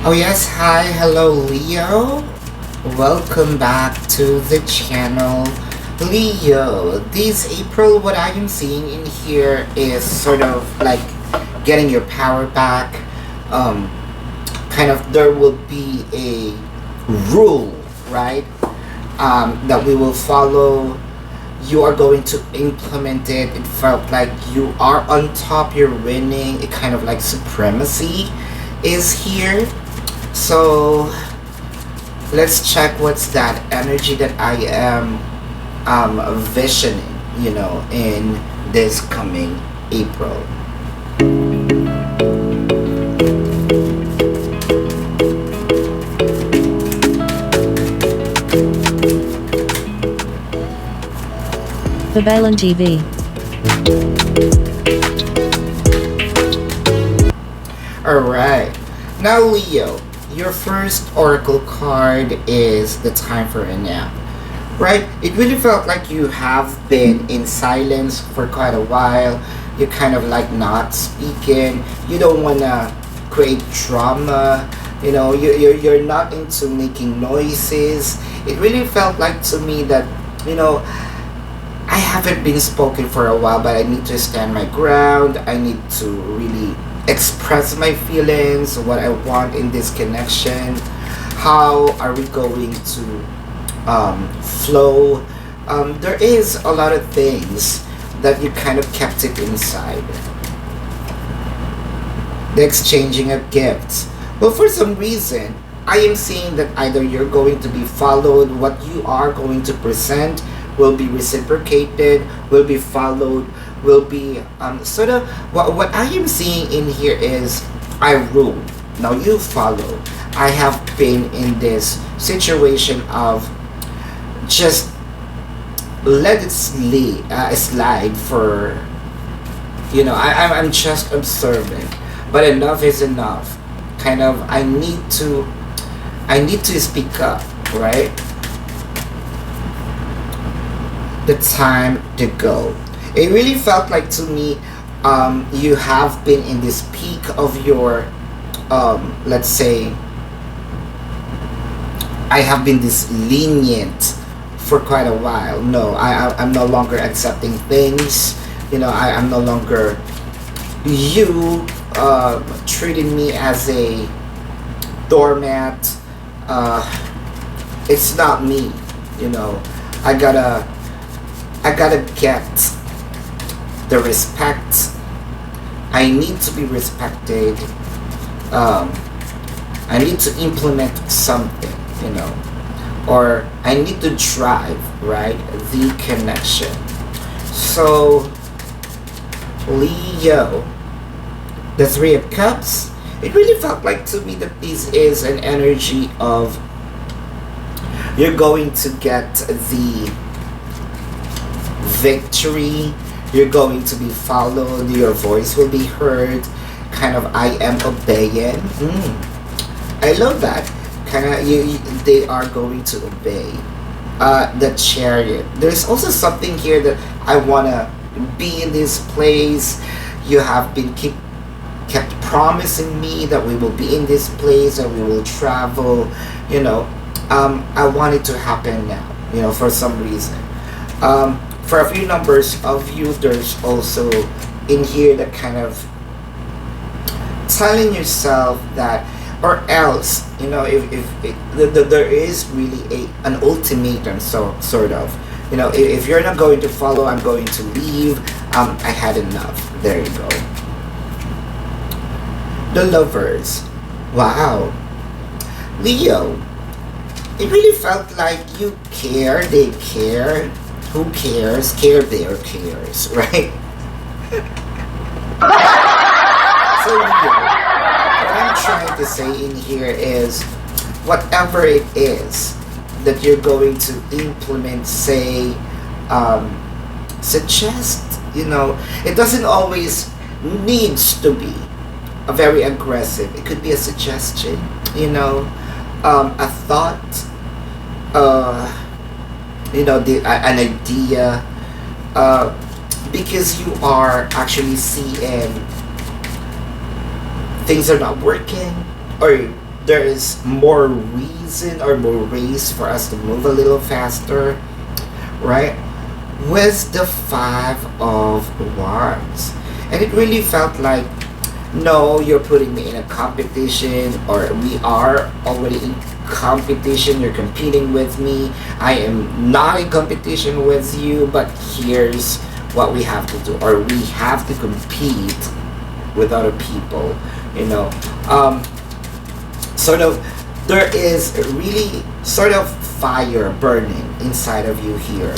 Oh yes, hi, hello Leo. Welcome back to the channel. Leo, this April what I am seeing in here is sort of like getting your power back. Um Kind of there will be a rule, right? That we will follow. You are going to implement it. It felt like you are on top, you're winning. It kind of like supremacy is here. So let's check what's that energy that I am visioning, in this coming April. babaylantv. Alright. Now Leo, your first oracle card is the time for a nap. Right? It really felt like you have been in silence for quite a while. You're kind of like not speaking. You don't want to create drama. You're not into making noises. It really felt like to me that, I haven't been spoken for a while, but I need to stand my ground. I need to really express my feelings, what I want in this connection. How are we going to flow? There is a lot of things that you kind of kept it inside. The exchanging of gifts. Well, for some reason, I am seeing that either you're going to be followed, what you are going to present will be reciprocated, will be followed, will be sort of what I am seeing in here is I rule, now you follow. I have been in this situation of just let it slide for I'm just observing, but enough is enough. Kind of I need to speak up, right? The time to go. It really felt like to me you have been in this peak of your let's say I have been this lenient for quite a while. No, I'm no longer accepting things. I'm no longer you treating me as a doormat. It's not me. I gotta get the respect. I need to be respected. I need to implement something, or I need to drive, right? The connection. So, Leo, the Three of Cups, it really felt like to me that this is an energy of you're going to get the victory, you're going to be followed, your voice will be heard, kind of I am obeying. I love that. Kind of they are going to obey. The Chariot. There's also something here that I want to be in this place. You have been kept promising me that we will be in this place and we will travel. I want it to happen now, for some reason. For a few numbers of you, there's also in here that kind of telling yourself that, or else, if there is really an ultimatum, so sort of, if you're not going to follow, I'm going to leave. I had enough. There you go. The Lovers. Wow. Leo, it really felt like you care, they care. Who cares? Care Bear cares, right? So Leo, what I'm trying to say in here is whatever it is that you're going to implement, say, suggest, it doesn't always needs to be a very aggressive. It could be a suggestion, a thought, an idea, because you are actually seeing things are not working, or there is more reason or more ways for us to move a little faster, right? With the Five of Wands. And it really felt like, no, you're putting me in a competition, or we are already in competition, you're competing with me. I am not in competition with you, but here's what we have to do, or we have to compete with other people, you know. Sort of, there is really sort of fire burning inside of you here.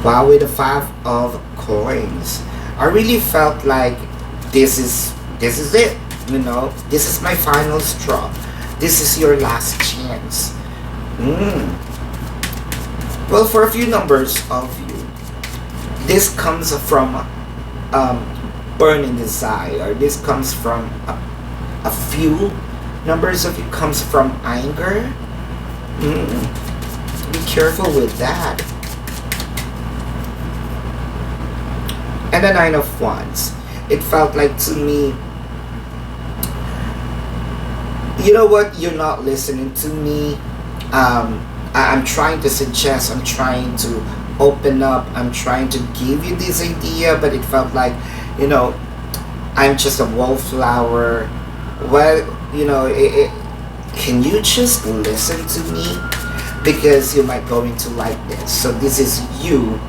Wow, with the Five of Coins, I really felt like this is it, you know. This is my final straw. This is your last chance. Well, for a few numbers of you, this comes from burning desire. This comes from a few numbers of you comes from anger. Be careful with that. And the Nine of Wands. It felt like to me, you know what, you're not listening to me. I'm trying to suggest, I'm trying to open up, I'm trying to give you this idea, but it felt like, you know, I'm just a wallflower. Well, you know, can you just listen to me? Because you might going to like this. So this is you,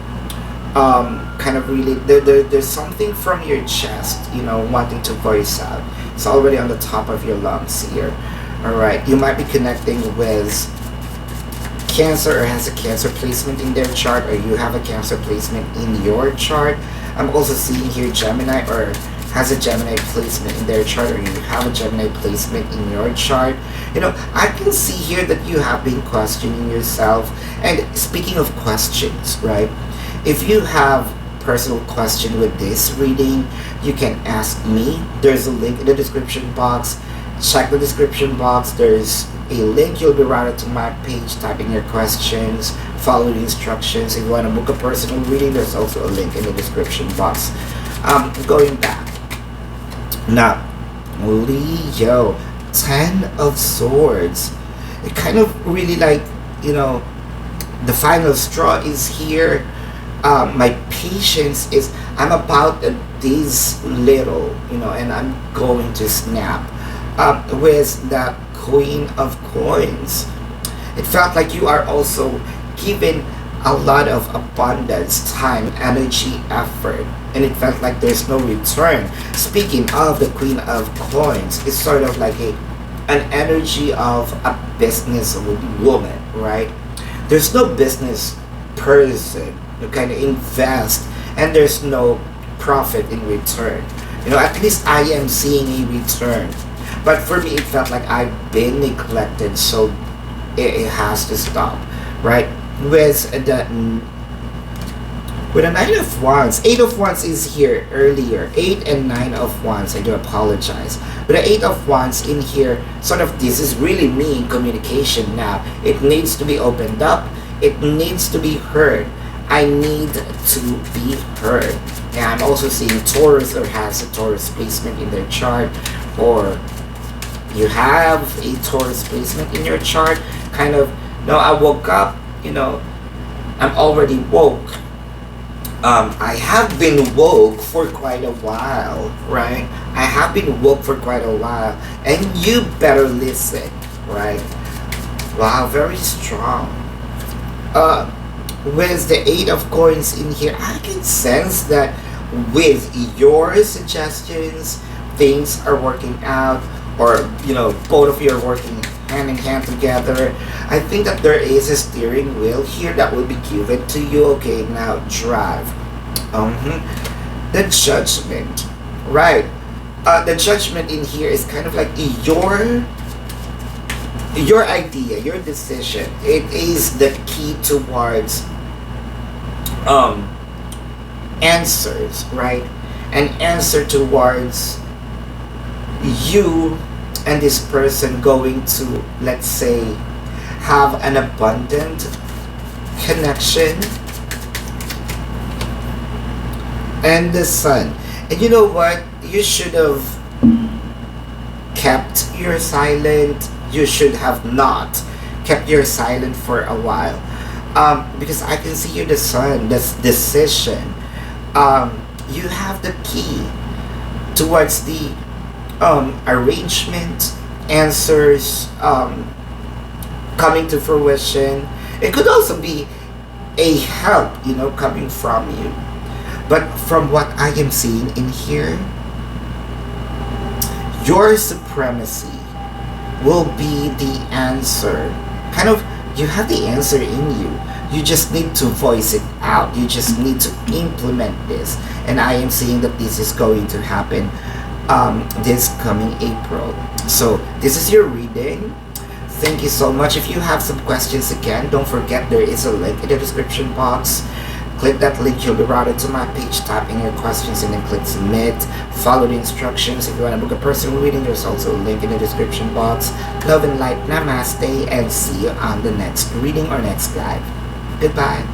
kind of really, there's something from your chest, you know, wanting to voice out. It's already on the top of your lungs here. Alright, you might be connecting with Cancer, or has a Cancer placement in their chart, or you have a Cancer placement in your chart. I'm also seeing here Gemini, or has a Gemini placement in their chart, or you have a Gemini placement in your chart. You know, I can see here that you have been questioning yourself. And speaking of questions, right? If you have personal question with this reading, you can ask me. There's a link in the description box. Check the description box. There's a link. You'll be routed to my page. Type in your questions, follow the instructions. If you want to book a personal reading, there's also a link in the description box. Going back now, Leo, 10 of Swords. It kind of really like, you know, the final straw is here. My patience is, I'm about this little, you know, and I'm going to snap. With the Queen of Coins, it felt like you are also given a lot of abundance, time, energy, effort, and it felt like there's no return. Speaking of the Queen of Coins, it's sort of like an energy of a business woman, right? There's no business person who kind of invest and there's no profit in return. You know, at least I am seeing a return. But for me, it felt like I've been neglected, so it has to stop, right? With the Nine of Wands, Eight of Wands is here earlier. 8 and 9 of Wands, I do apologize. But the 8 of Wands in here, sort of, this is really me in communication now. It needs to be opened up. It needs to be heard. I need to be heard. And I'm also seeing Taurus, or has a Taurus placement in their chart, or you have a Taurus placement in your chart. Kind of, no, I woke up, you know, I'm already woke. I have been woke for quite a while, right? I have been woke for quite a while, and you better listen, right? Wow, very strong. With the 8 of Coins in here, I can sense that with your suggestions, things are working out, or, you know, both of you are working hand in hand together. I think that there is a steering wheel here that will be given to you. Okay, now drive. The Judgment, right? The Judgment in here is kind of like your idea, your decision. It is the key towards answers, right? An answer towards you and this person going to, let's say, have an abundant connection. And the Sun. And you know what? You should have kept kept your silent, you should have not kept your silent for a while. Because I can see you the sun, this decision. You have the key towards the arrangement, answers coming to fruition. It could also be a help, coming from you. But from what I am seeing in here, your supremacy will be the answer. Kind of, you have the answer in you. You just need to voice it out. You just need to implement this. And I am seeing that this is going to happen this coming April. So this is your reading. Thank you so much. If you have some questions, again, don't forget there is a link in the description box. Click that link, you'll be routed to my page. Type in your questions and then click submit. Follow the instructions. If you want to book a personal reading, there's also a link in the description box. Love and light, namaste, and see you on the next reading or next live. Goodbye.